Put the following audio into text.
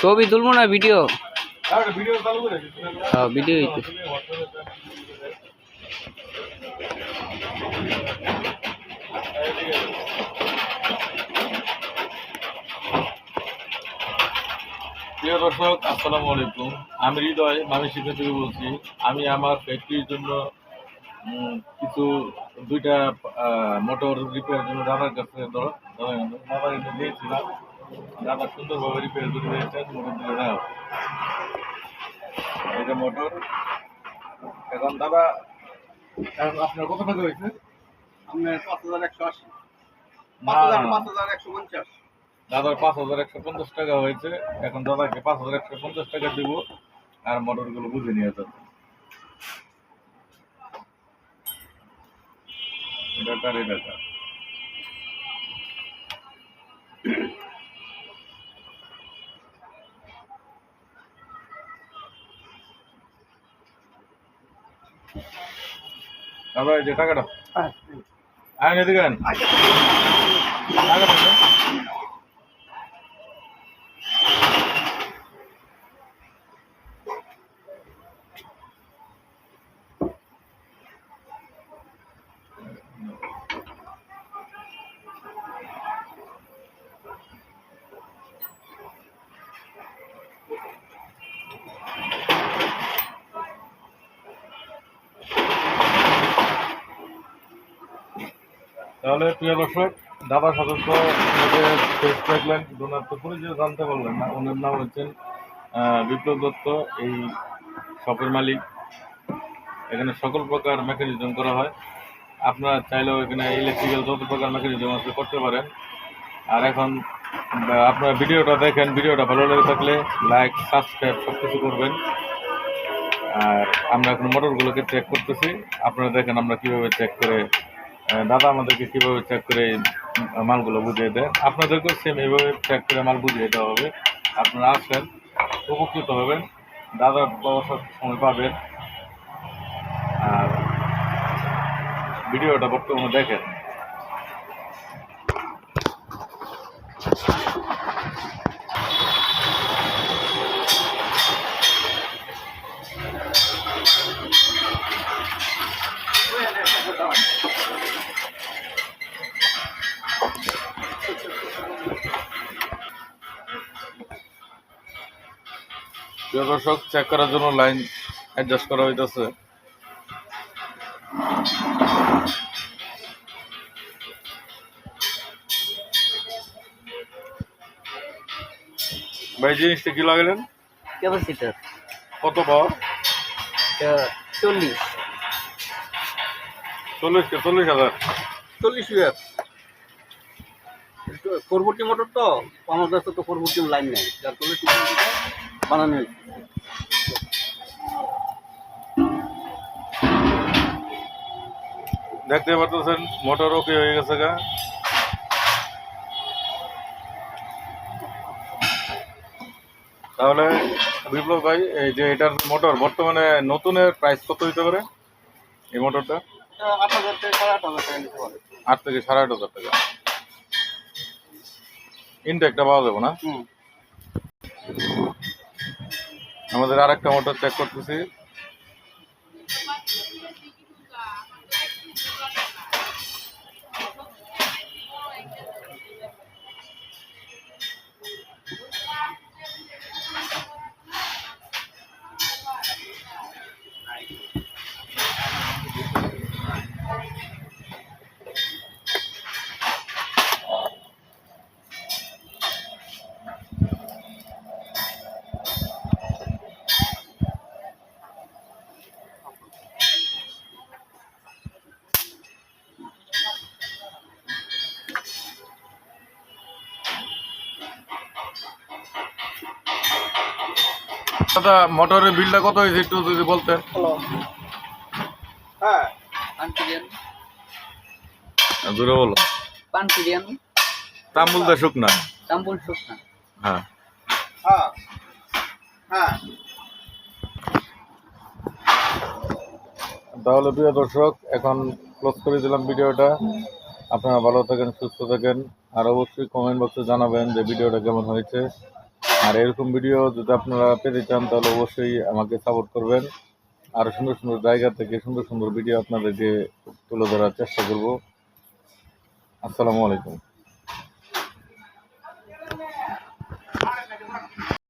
ছবি তুলবো না ভিডিও? ভিডিও চালু করে হ্যাঁ ভিডিও হইতে। প্রিয় দর্শক, আসসালামু আলাইকুম। আমি হৃদয় মামিশিখা থেকে বলছি। আমি আমার ফ্যাক্টরির জন্য কিছু দুইটা মোটর রিপেয়ার জন্য দাদার কাছে দাদা এনে দিয়েছিলাম। দাদা সুন্দরভাবে রিপেয়ার করে দিয়েছেন, মোটর দিলে নেওয়া। এটা মোটর। এখন দাদা আপনার কত টাকা হয়েছে? আপনার 5180, না, 5150। দাদার 5150 টাকা হয়েছে। এখন দাদাকে 5150 টাকা দিব আর মোটরগুলো বুঝে নিয়ে যাবে। এটা কার? এটা কার? দাদা এই যে টাকাটা আইন এদিকে আন। টাকাটা দে। তাহলে প্রিয় দর্শক, দাদা সদস্য ফেস দেখলেন, ওনার তো পরিচয় জানতে পারলেন না। ওনার নাম হচ্ছেন বিপ্লব দত্ত। এই শপের মালিক। এখানে সকল প্রকার মেকানিজম করা হয়। আপনারা চাইলেও এখানে ইলেকট্রিক্যাল যত প্রকার মেকানিজম আছে করতে পারেন। আর এখন আপনারা ভিডিওটা দেখেন, ভিডিওটা ভালো লেগে থাকলে লাইক, সাবস্ক্রাইব সব কিছু করবেন। আর আমরা এখন মোটরগুলোকে চেক করতেছি। আপনারা দেখেন আমরা কীভাবে চেক করে, দাদা আমাদেরকে কীভাবে চেক করে মালগুলো বুঝিয়ে দেয়। আপনাদেরকেও সেম এইভাবে চেক করে মাল বুঝিয়ে দেওয়া হবে। আপনারা আসেন, উপকৃত হবেন, দাদার ব্যবসার সময় পাবেন। আর ভিডিওটা বর্তমানে দেখেন। প্রিয় দর্শক, চেক করার জন্য লাইন অ্যাডজাস্ট করা হইতেছে। ভাই জিনিসটা কি লাগালেন? ক্যাপাসিটর। কত পাওয়ার? 40। 40,000। 40 ওয়াট 440 মোটর। তো আমার কাছে তো 440 লাইন নেই, যার 40 বানানো হয়েছে। দেখতে পারতেছেন মোটর ওকে হয়ে গেছে গা। তাহলে বিপ্লব ভাই, এই যে এটার মোটর বর্তমানে নতুনের প্রাইস কত হইতে পারে? এই মোটরটা 8,000 থেকে 8,500 টাকা নিতে পারে। 8 থেকে 8,500 টাকা। ইনটেকটা পাওয়া যাবে না? আমাদের আরেকটা মোটর চেক করতেছি। দাদা মোটরের বিলটা কত হয়েছে একটু যদি বলতেন। হ্যাঁ, জোরে বলো। পানপুরিয়ান। তাম্বুল দা শুকনা। তাম্বুল শুকনা। হ্যাঁ হ্যাঁ, হ্যাঁ। তাহলে প্রিয় দর্শক, এখন ক্লোজ করে দিলাম ভিডিওটা। আপনারা ভালো থাকেন, সুস্থ থাকেন। আর অবশ্যই কমেন্ট বক্সে জানাবেন যে ভিডিওটা কেমন হয়েছে। আর এরকম ভিডিও যদি আপনারা পেতে চান তাহলে অবশ্যই আমাকে সাপোর্ট করবেন। আরও সুন্দর সুন্দর জায়গা থেকে সুন্দর সুন্দর ভিডিও আপনাদেরকে তুলে ধরার চেষ্টা করব। আসসালামু আলাইকুম।